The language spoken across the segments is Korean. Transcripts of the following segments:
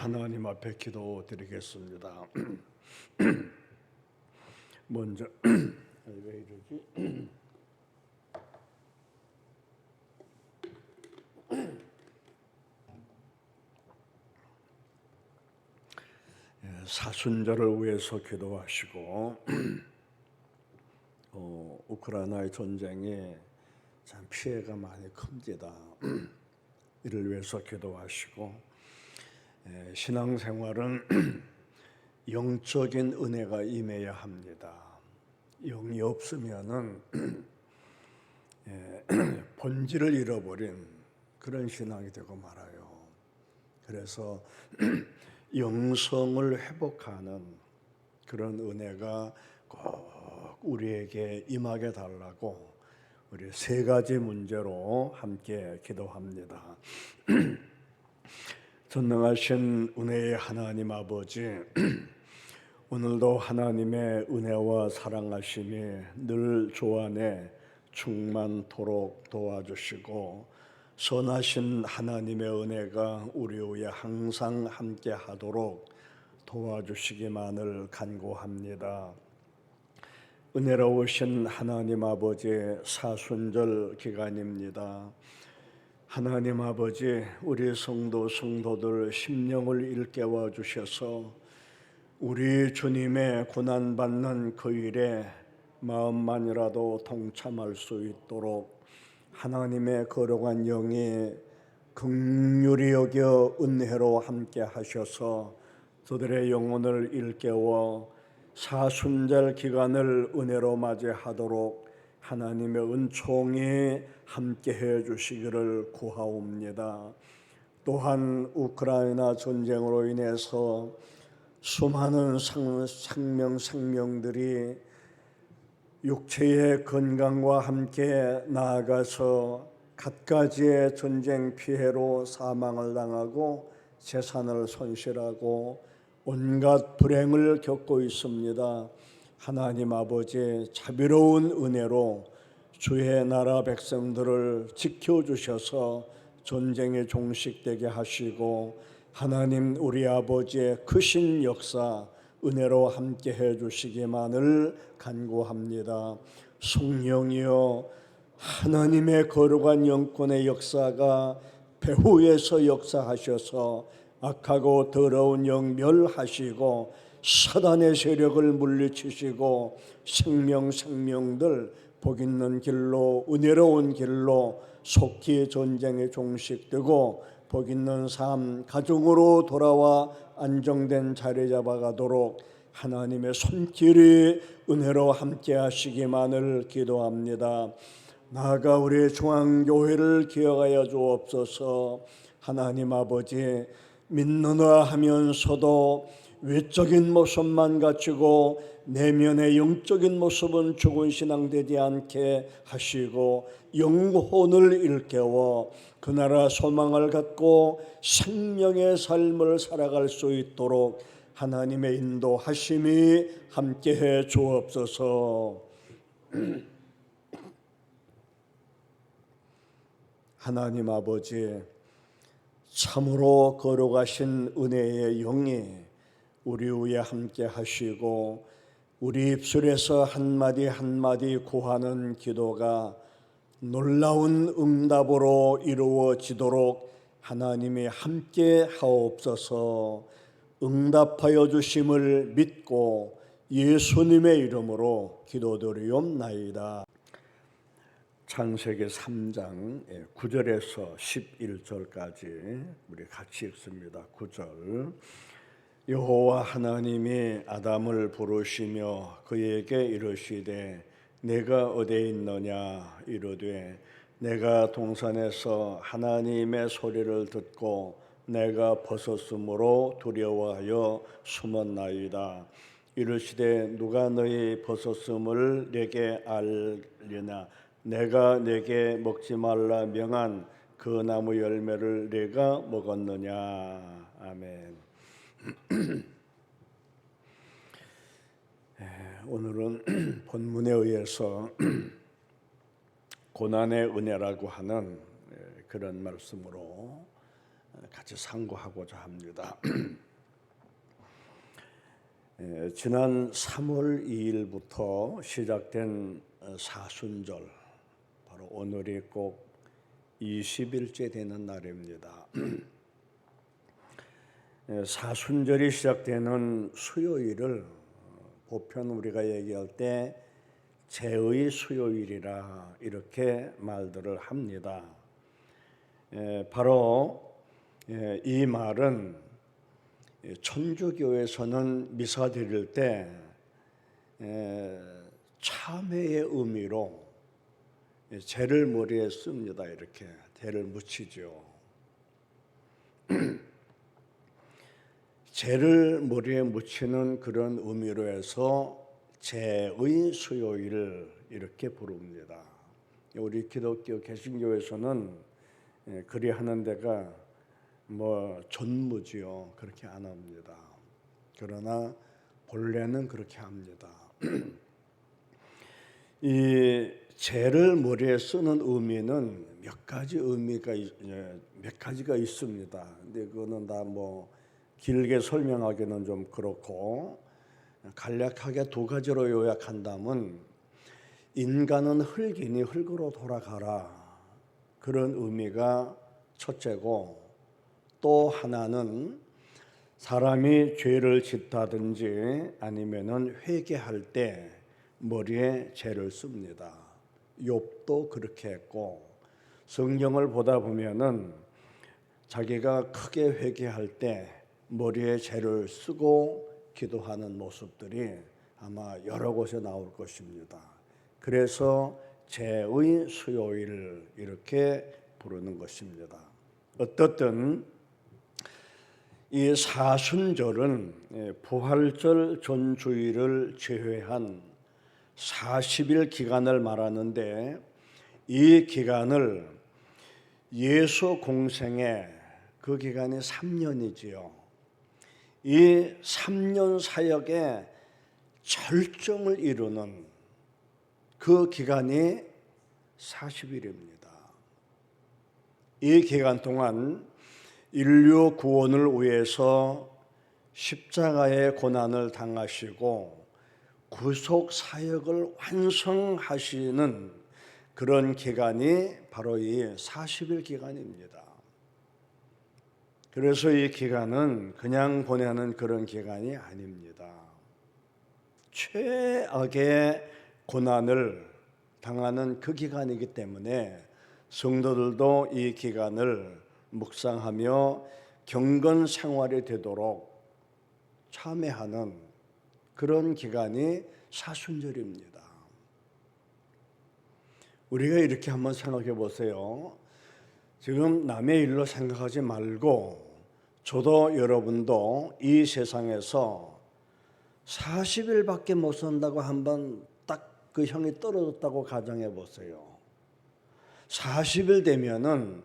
하나님 앞에 기도드리겠습니다. 먼저 왜 이러지? 사순절을 위해서 기도하시고 우크라이나의 전쟁이 참 피해가 많이 큽니다. 이를 위해서 기도하시고 신앙생활은 영적인 은혜가 임해야 합니다. 영이 없으면은 본질을 잃어버린 그런 신앙이 되고 말아요. 그래서 영성을 회복하는 그런 은혜가 꼭 우리에게 임하게 달라고 우리 세 가지 문제로 함께 기도합니다. 전능하신 은혜의 하나님 아버지, 오늘도 하나님의 은혜와 사랑하심이 늘 주 안에 충만토록 도와주시고 선하신 하나님의 은혜가 우리 위에 항상 함께 하도록 도와주시기만을 간구합니다. 은혜로우신 하나님 아버지, 사순절 기간입니다. 하나님 아버지, 우리 성도들 심령을 일깨워 주셔서 우리 주님의 고난받는 그 일에 마음만이라도 동참할 수 있도록 하나님의 거룩한 영이 긍휼히 여겨 은혜로 함께 하셔서 저들의 영혼을 일깨워 사순절 기간을 은혜로 맞이하도록 하나님의 은총이 함께해 주시기를 구하옵니다. 또한 우크라이나 전쟁으로 인해서 수많은 생명들이 육체의 건강과 함께 나아가서 갖가지의 전쟁 피해로 사망을 당하고 재산을 손실하고 온갖 불행을 겪고 있습니다. 하나님 아버지, 자비로운 은혜로 주의 나라 백성들을 지켜주셔서 전쟁에 종식되게 하시고 하나님 우리 아버지의 크신 역사 은혜로 함께해 주시기만을 간구합니다. 성령이여, 하나님의 거룩한 영권의 역사가 배후에서 역사하셔서 악하고 더러운 영 멸하시고 사단의 세력을 물리치시고 생명들 복 있는 길로 은혜로운 길로 속히 전쟁에 종식되고 복 있는 삶 가정으로 돌아와 안정된 자리 잡아가도록 하나님의 손길이 은혜로 함께 하시기만을 기도합니다. 나아가 우리 중앙교회를 기억하여 주옵소서. 하나님 아버지, 믿느라 하면서도 외적인 모습만 갖추고 내면의 영적인 모습은 죽은 신앙 되지 않게 하시고 영혼을 일깨워 그 나라 소망을 갖고 생명의 삶을 살아갈 수 있도록 하나님의 인도하심이 함께해 주옵소서. 하나님 아버지, 참으로 거룩하신 은혜의 영이 우리 위에 함께 하시고 우리 입술에서 한마디 한마디 구하는 기도가 놀라운 응답으로 이루어지도록 하나님이 함께 하옵소서. 응답하여 주심을 믿고 예수님의 이름으로 기도드리옵나이다. 창세기 3장 9절에서 11절까지 우리 같이 읽습니다. 9절. 여호와 하나님이 아담을 부르시며 그에게 이르시되 내가 어디에 있느냐 이르되 내가 동산에서 하나님의 소리를 듣고 내가 벗었으므로 두려워하여 숨었나이다. 이르시되 누가 너희 벗었음을 내게 알리나 내가 내게 먹지 말라 명한 그 나무 열매를 내가 먹었느냐. 아멘. 오늘은 본문에 의해서 고난의 은혜라고 하는 그런 말씀으로 같이 상고하고자 합니다. 지난 3월 2일부터 시작된 사순절, 바로 오늘이 꼭 20일째 되는 날입니다. 사순절이 시작되는 수요일을 보편 우리가 얘기할 때 제의 수요일이라 이렇게 말들을 합니다. 바로 이 말은 천주교에서는 미사 드릴 때 참회의 의미로 제를 머리에 씁니다. 이렇게 대를 묻히죠. 제를 머리에 묻히는 그런 의미로 해서 제의 수요일 이렇게 부릅니다. 우리 기독교 개신교에서는 그리 하는 데가 전무지요. 그렇게 안 합니다. 그러나 본래는 그렇게 합니다. 이 제를 머리에 쓰는 의미는 몇 가지가 있습니다. 근데 그거는 다 길게 설명하기는 좀 그렇고 간략하게 두 가지로 요약한다면 인간은 흙이니 흙으로 돌아가라, 그런 의미가 첫째고, 또 하나는 사람이 죄를 짓다든지 아니면은 회개할 때 머리에 제를 씁니다. 욥도 그렇게 했고, 성경을 보다 보면은 자기가 크게 회개할 때 머리에 제를 쓰고 기도하는 모습들이 아마 여러 곳에 나올 것입니다. 그래서 제의 수요일 이렇게 부르는 것입니다. 어떻든 이 사순절은 부활절 전주일을 제외한 40일 기간을 말하는데, 이 기간을 예수 공생의 그 기간이 3년이지요. 이 3년 사역의 절정을 이루는 그 기간이 40일입니다. 이 기간 동안 인류 구원을 위해서 십자가의 고난을 당하시고 구속 사역을 완성하시는 그런 기간이 바로 이 40일 기간입니다. 그래서 이 기간은 그냥 보내는 그런 기간이 아닙니다. 최악의 고난을 당하는 그 기간이기 때문에 성도들도 이 기간을 묵상하며 경건 생활이 되도록 참회하는 그런 기간이 사순절입니다. 우리가 이렇게 한번 생각해 보세요. 지금 남의 일로 생각하지 말고 저도 여러분도 이 세상에서 40일밖에 못 산다고 한번 딱 그 형이 떨어졌다고 가정해 보세요. 40일 되면은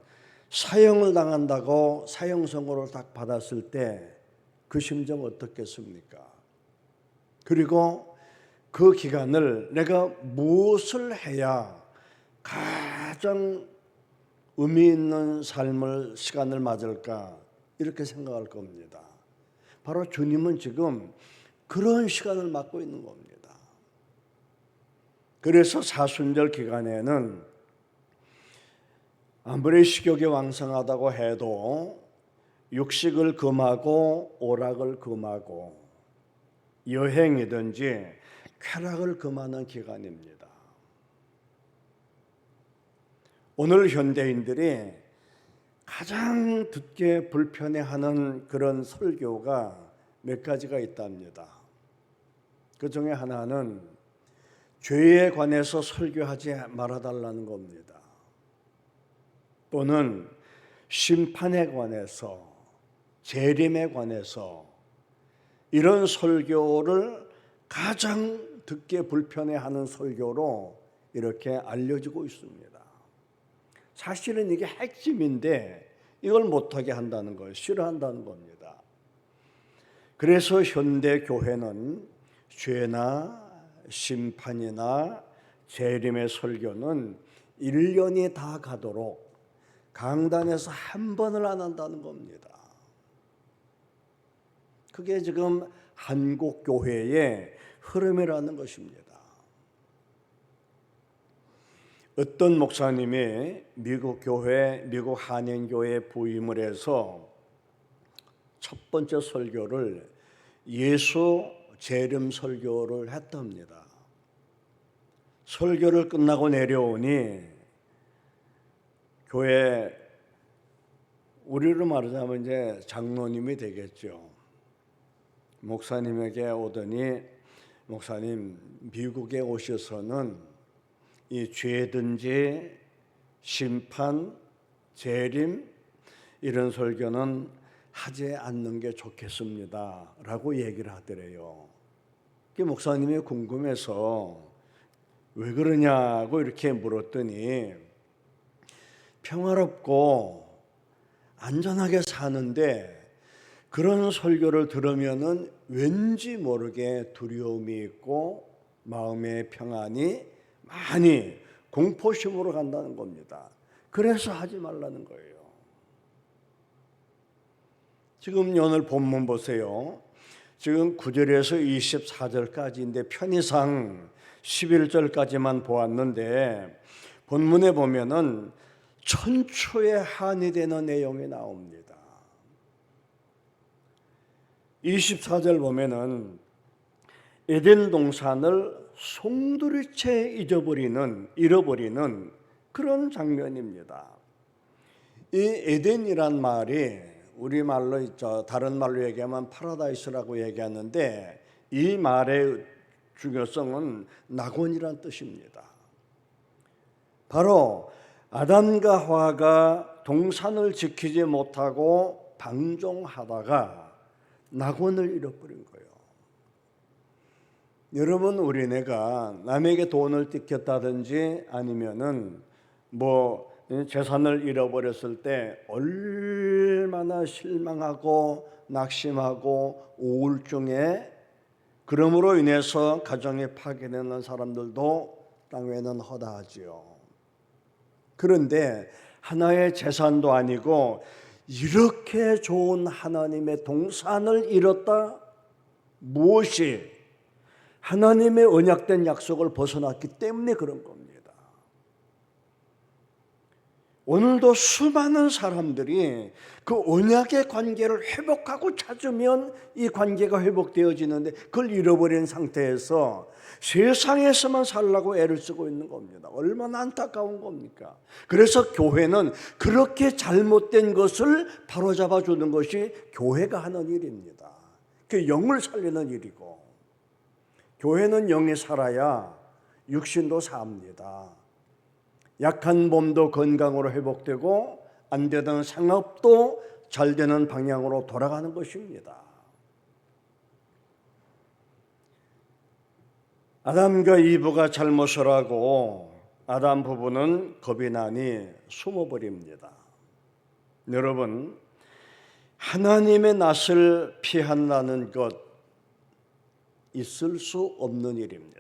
사형을 당한다고 사형 선고를 딱 받았을 때 그 심정 어떻겠습니까? 그리고 그 기간을 내가 무엇을 해야 가장 의미 있는 시간을 맞을까, 이렇게 생각할 겁니다. 바로 주님은 지금 그런 시간을 맞고 있는 겁니다. 그래서 사순절 기간에는 아무리 식욕이 왕성하다고 해도 육식을 금하고 오락을 금하고 여행이든지 쾌락을 금하는 기간입니다. 오늘 현대인들이 가장 듣기 불편해하는 그런 설교가 몇 가지가 있답니다. 그 중에 하나는 죄에 관해서 설교하지 말아달라는 겁니다. 또는 심판에 관해서, 재림에 관해서 이런 설교를 가장 듣기 불편해하는 설교로 이렇게 알려지고 있습니다. 사실은 이게 핵심인데 이걸 못하게 한다는 걸 싫어한다는 겁니다. 그래서 현대 교회는 죄나 심판이나 재림의 설교는 1년이 다 가도록 강단에서 한 번을 안 한다는 겁니다. 그게 지금 한국 교회의 흐름이라는 것입니다. 어떤 목사님이 미국 교회, 미국 한인교회에 부임을 해서 첫 번째 설교를 예수 재림 설교를 했답니다. 설교를 끝나고 내려오니 교회, 우리로 말하자면 이제 장로님이 되겠죠. 목사님에게 오더니, 목사님, 미국에 오셔서는 이 죄든지 심판, 재림 이런 설교는 하지 않는 게 좋겠습니다 라고 얘기를 하더래요. 그 목사님이 궁금해서 왜 그러냐고 이렇게 물었더니 평화롭고 안전하게 사는데 그런 설교를 들으면은 왠지 모르게 두려움이 있고 마음의 평안이 많이 공포심으로 간다는 겁니다. 그래서 하지 말라는 거예요. 지금 오늘 본문 보세요. 지금 9절에서 24절까지인데 편의상 11절까지만 보았는데 본문에 보면은 천초에 한이 되는 내용이 나옵니다. 24절 보면은 에덴 동산을 송두리째 잃어버리는 그런 장면입니다. 이 에덴이란 말이 우리말로 있죠. 다른 말로 얘기하면 파라다이스라고 얘기하는데 이 말의 중요성은 낙원이란 뜻입니다. 바로 아담과 하와가 동산을 지키지 못하고 방종하다가 낙원을 잃어버린 거예요. 여러분, 우리네가 남에게 돈을 뜯겼다든지 아니면은 재산을 잃어버렸을 때 얼마나 실망하고 낙심하고 우울증에, 그러므로 인해서 가정이 파괴되는 사람들도 땅에는 허다하지요. 그런데 하나의 재산도 아니고 이렇게 좋은 하나님의 동산을 잃었다? 무엇이? 하나님의 언약된 약속을 벗어났기 때문에 그런 겁니다. 오늘도 수많은 사람들이 그 언약의 관계를 회복하고 찾으면 이 관계가 회복되어지는데 그걸 잃어버린 상태에서 세상에서만 살라고 애를 쓰고 있는 겁니다. 얼마나 안타까운 겁니까? 그래서 교회는 그렇게 잘못된 것을 바로잡아 주는 것이 교회가 하는 일입니다. 그 영을 살리는 일이고, 교회는 영이 살아야 육신도 삽니다. 약한 몸도 건강으로 회복되고 안 되던 상업도 잘 되는 방향으로 돌아가는 것입니다. 아담과 이브가 잘못을 하고 아담 부부는 겁이 나니 숨어버립니다. 여러분, 하나님의 낯을 피한다는 것 있을 수 없는 일입니다.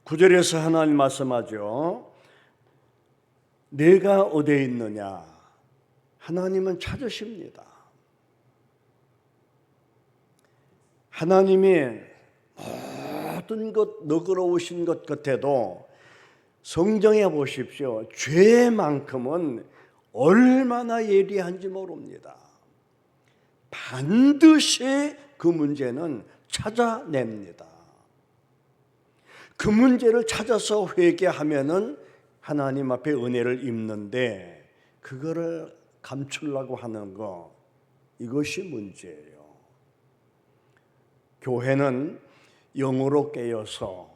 9절에서 하나님 말씀하죠. 내가 어디에 있느냐? 하나님은 찾으십니다. 하나님이 모든 것 너그러우신 것 같아도 성경에 보십시오. 죄만큼은 얼마나 예리한지 모릅니다. 반드시 그 문제는 찾아냅니다. 그 문제를 찾아서 회개하면은 하나님 앞에 은혜를 입는데 그거를 감추려고 하는 거, 이것이 문제예요. 교회는 영으로 깨어서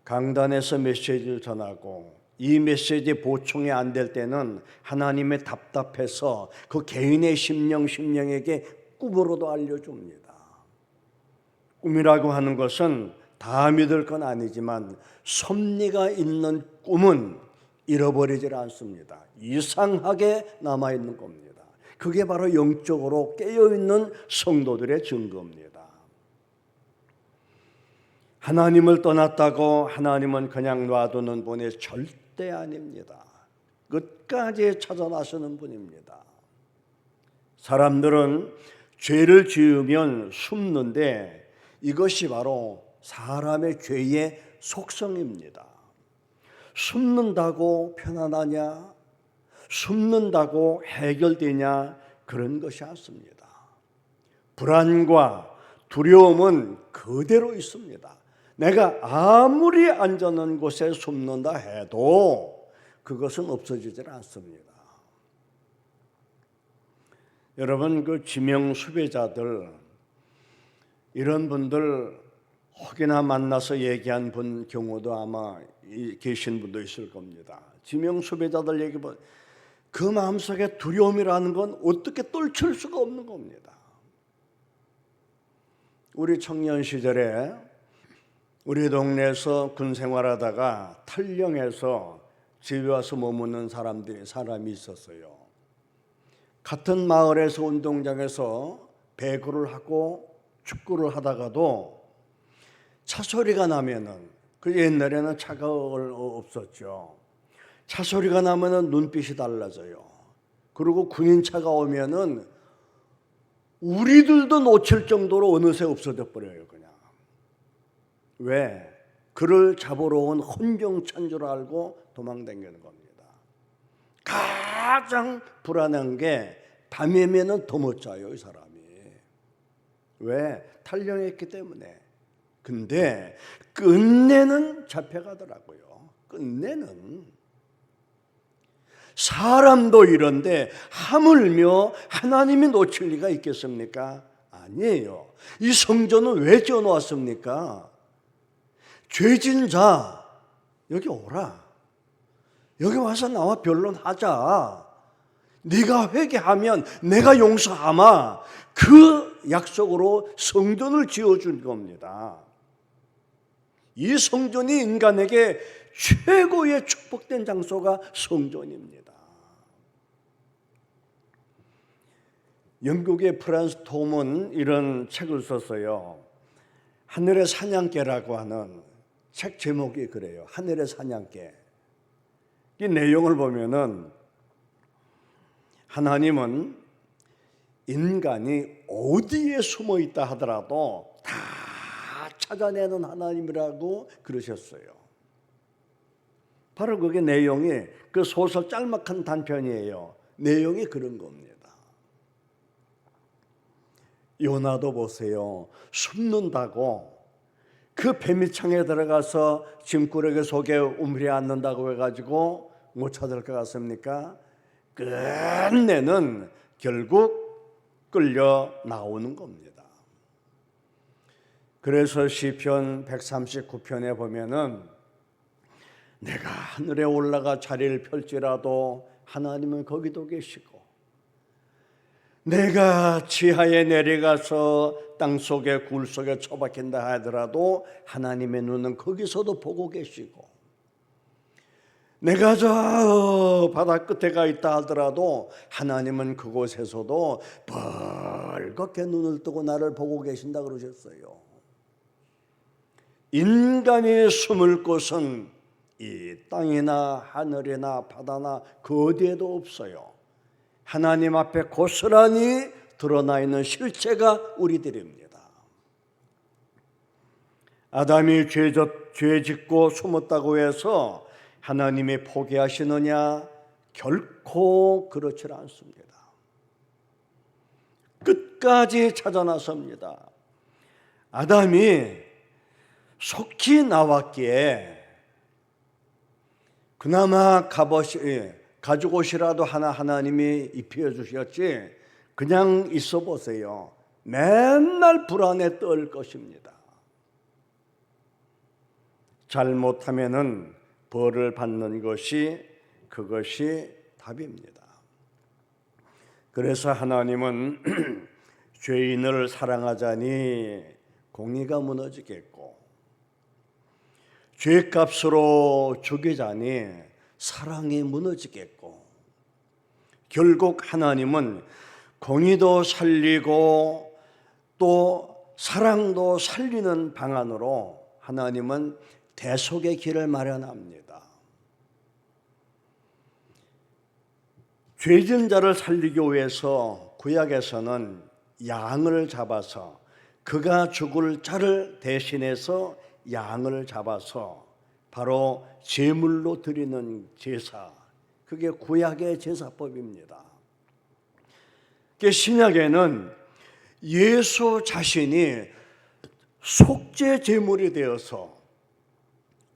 강단에서 메시지를 전하고 이 메시지 보충이 안 될 때는 하나님의 답답해서 그 개인의 심령에게 꿈으로도 알려줍니다. 꿈이라고 하는 것은 다 믿을 건 아니지만 섭리가 있는 꿈은 잃어버리질 않습니다. 이상하게 남아있는 겁니다. 그게 바로 영적으로 깨어있는 성도들의 증거입니다. 하나님을 떠났다고 하나님은 그냥 놔두는 분이 절대 아닙니다. 끝까지 찾아 나서는 분입니다. 사람들은 죄를 지으면 숨는데 이것이 바로 사람의 죄의 속성입니다. 숨는다고 편안하냐? 숨는다고 해결되냐? 그런 것이 않습니다. 불안과 두려움은 그대로 있습니다. 내가 아무리 안전한 곳에 숨는다 해도 그것은 없어지질 않습니다. 여러분, 그 지명 수배자들, 이런 분들 혹여나 만나서 얘기한 분 경우도 아마 계신 분도 있을 겁니다. 지명 수배자들 얘기 보면 그 마음속에 두려움이라는 건 어떻게 떨칠 수가 없는 겁니다. 우리 청년 시절에 우리 동네에서 군 생활하다가 탈령해서 집에 와서 머무는 사람이 있었어요. 같은 마을에서 운동장에서 배구를 하고 축구를 하다가도 차 소리가 나면은, 그 옛날에는 차가 없었죠. 차 소리가 나면은 눈빛이 달라져요. 그리고 군인차가 오면은 우리들도 놓칠 정도로 어느새 없어져 버려요, 그냥. 왜? 그를 잡으러 온 헌병차인 줄 알고 도망다니는 겁니다. 가장 불안한 게 밤이면은 더 못 자요, 이 사람이. 왜? 탈령했기 때문에. 근데 끝내는 잡혀가더라고요. 끝내는. 사람도 이런데 하물며 하나님이 놓칠 리가 있겠습니까? 아니에요. 이 성전은 왜 지어놓았습니까? 죄진 자 여기 오라. 여기 와서 나와 변론하자. 네가 회개하면 내가 용서하마. 그 약속으로 성전을 지어준 겁니다. 이 성전이 인간에게 최고의 축복된 장소가 성전입니다. 영국의 프란스 톰은 이런 책을 썼어요. 하늘의 사냥개라고 하는 책 제목이 그래요. 하늘의 사냥개. 이 내용을 보면은 하나님은 인간이 어디에 숨어 있다 하더라도 다 찾아내는 하나님이라고 그러셨어요. 바로 그게 내용이, 그 소설 짤막한 단편이에요. 내용이 그런 겁니다. 요나도 보세요. 숨는다고 그 뱀이창에 들어가서 짐꾸러기 속에 우물에 앉는다고 해가지고 못 찾을 것 같습니까? 끝내는 결국 끌려 나오는 겁니다. 그래서 시편 139편에 보면은 내가 하늘에 올라가 자리를 펼지라도 하나님은 거기도 계시고, 내가 지하에 내려가서 땅속에 굴 속에 처박힌다 하더라도 하나님의 눈은 거기서도 보고 계시고, 내가 저 바다 끝에 가 있다 하더라도 하나님은 그곳에서도 벌겋게 눈을 뜨고 나를 보고 계신다 그러셨어요. 인간이 숨을 곳은 이 땅이나 하늘이나 바다나 그 어디에도 없어요. 하나님 앞에 고스란히 드러나 있는 실체가 우리들입니다. 아담이 죄 짓고 숨었다고 해서 하나님이 포기하시느냐? 결코 그렇지 않습니다. 끝까지 찾아 나섭니다. 아담이 속히 나왔기에 그나마 가죽 옷이라도 하나님이 입혀주셨지, 그냥 있어 보세요. 맨날 불안에 떨 것입니다. 잘못하면은 벌을 받는 것이, 그것이 답입니다. 그래서 하나님은 죄인을 사랑하자니 공의가 무너지겠고, 죄값으로 죽이자니 사랑이 무너지겠고, 결국 하나님은 공의도 살리고 또 사랑도 살리는 방안으로 하나님은 대속의 길을 마련합니다. 죄진 자를 살리기 위해서 구약에서는 양을 잡아서 그가 죽을 자를 대신해서 양을 잡아서 바로 제물로 드리는 제사, 그게 구약의 제사법입니다. 신약에는 예수 자신이 속죄 제물이 되어서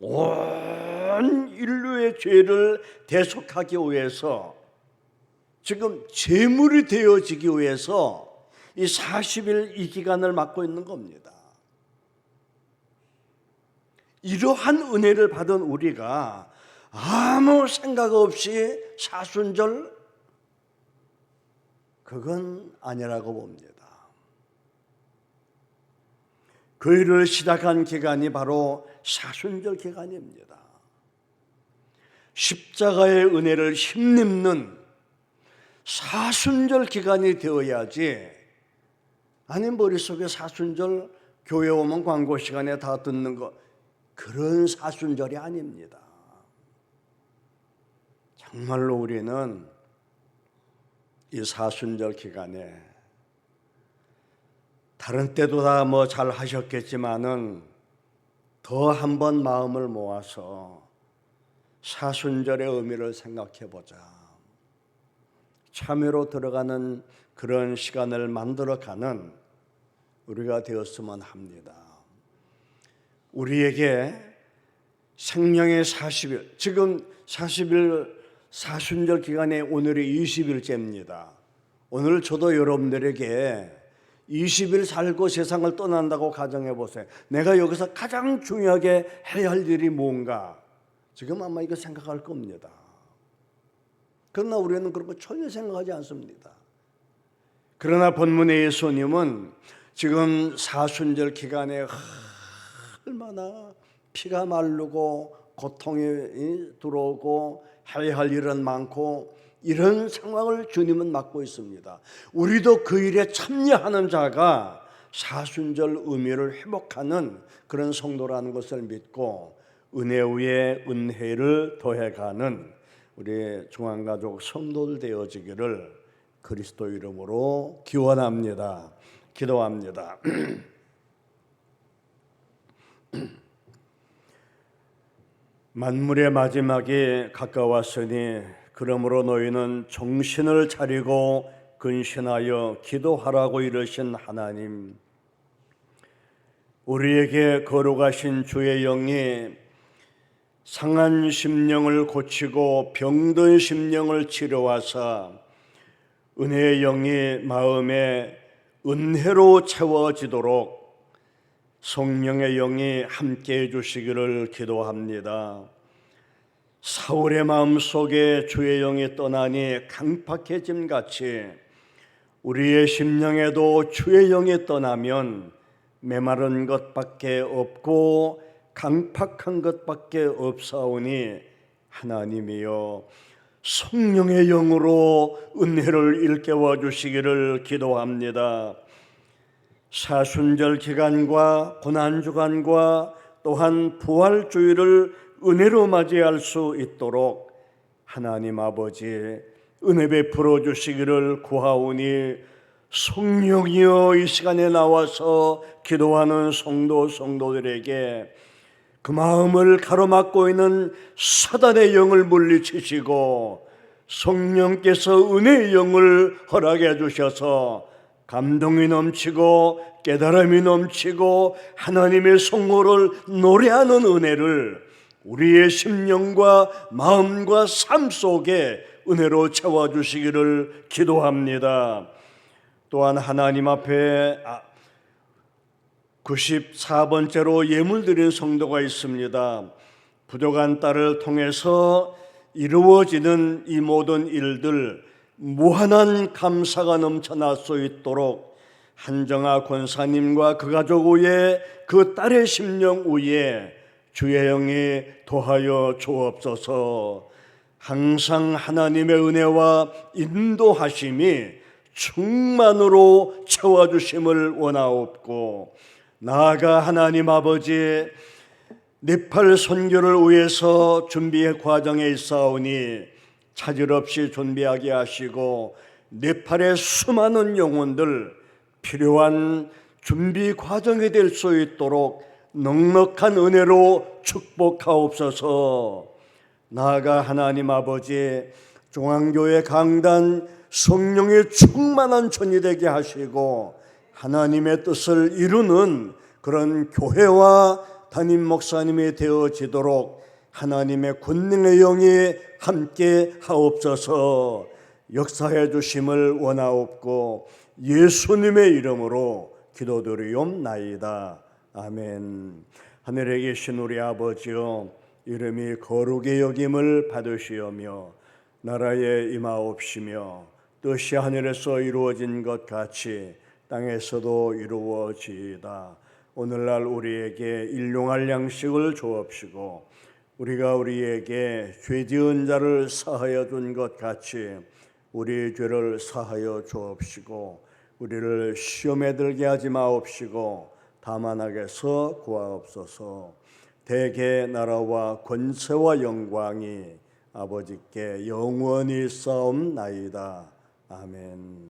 온 인류의 죄를 대속하기 위해서 지금 제물이 되어지기 위해서 이 40일 이 기간을 맡고 있는 겁니다. 이러한 은혜를 받은 우리가 아무 생각 없이 사순절, 그건 아니라고 봅니다. 그 일을 시작한 기간이 바로 사순절 기간입니다. 십자가의 은혜를 힘입는 사순절 기간이 되어야지, 아니 머릿속에 사순절 교회 오면 광고 시간에 다 듣는 거, 그런 사순절이 아닙니다. 정말로 우리는 이 사순절 기간에 다른 때도 다 뭐 잘 하셨겠지만은 더 한 번 마음을 모아서 사순절의 의미를 생각해 보자. 참회로 들어가는 그런 시간을 만들어가는 우리가 되었으면 합니다. 우리에게 생명의 40일, 지금 40일 사순절 기간에 오늘이 20일째입니다. 오늘 저도 여러분들에게 20일 살고 세상을 떠난다고 가정해 보세요. 내가 여기서 가장 중요하게 해야 할 일이 뭔가, 지금 아마 이거 생각할 겁니다. 그러나 우리는 그런 거 전혀 생각하지 않습니다. 그러나 본문의 예수님은 지금 사순절 기간에 얼마나 피가 마르고 고통이 들어오고 해야 할 일은 많고 이런 상황을 주님은 맡고 있습니다. 우리도 그 일에 참여하는 자가 사순절 의미를 회복하는 그런 성도라는 것을 믿고 은혜 위에 은혜를 더해가는 우리 중앙가족 성도들 되어지기를 그리스도 이름으로 기원합니다. 기도합니다. 만물의 마지막이 가까웠으니 그러므로 너희는 정신을 차리고 근신하여 기도하라고 이르신 하나님, 우리에게 거룩하신 주의 영이 상한 심령을 고치고 병든 심령을 치료하사 은혜의 영이 마음에 은혜로 채워지도록 성령의 영이 함께해 주시기를 기도합니다. 사울의 마음속에 주의 영이 떠나니 강팍해짐 같이 우리의 심령에도 주의 영이 떠나면 메마른 것밖에 없고 강팍한 것밖에 없사오니 하나님이여 성령의 영으로 은혜를 일깨워 주시기를 기도합니다. 사순절 기간과 고난주간과 또한 부활주일을 은혜로 맞이할 수 있도록 하나님 아버지 은혜 베풀어 주시기를 구하오니 성령이여 이 시간에 나와서 기도하는 성도들에게 그 마음을 가로막고 있는 사단의 영을 물리치시고 성령께서 은혜의 영을 허락해 주셔서 감동이 넘치고 깨달음이 넘치고 하나님의 성호를 노래하는 은혜를 우리의 심령과 마음과 삶 속에 은혜로 채워주시기를 기도합니다. 또한 하나님 앞에 94번째로 예물 드린 성도가 있습니다. 부족한 딸을 통해서 이루어지는 이 모든 일들 무한한 감사가 넘쳐날 수 있도록 한정아 권사님과 그 가족 위에 그 딸의 심령 위에 주의 영이 도하여 주옵소서. 항상 하나님의 은혜와 인도하심이 충만으로 채워주심을 원하옵고 나아가 하나님 아버지 네팔 선교를 위해서 준비의 과정에 있사오니 차질 없이 존비하게 하시고 네팔의 수많은 영혼들 필요한 준비 과정이 될 수 있도록 넉넉한 은혜로 축복하옵소서. 나아가 하나님 아버지, 중앙교회 강단 성령의 충만한 전이 되게 하시고 하나님의 뜻을 이루는 그런 교회와 담임 목사님이 되어지도록 하나님의 권능의 영이 함께 하옵소서. 역사해 주심을 원하옵고 예수님의 이름으로 기도드리옵나이다. 아멘. 하늘에 계신 우리 아버지여, 이름이 거룩히 여김을 받으시오며 나라에 임하옵시며 뜻이 하늘에서 이루어진 것 같이 땅에서도 이루어지이다. 오늘날 우리에게 일용할 양식을 주옵시고 우리가 우리에게 죄 지은 자를 사하여 준 것 같이 우리 죄를 사하여 주옵시고 우리를 시험에 들게 하지 마옵시고 다만 악에서 구하옵소서. 대개 나라와 권세와 영광이 아버지께 영원히 싸움나이다. 아멘.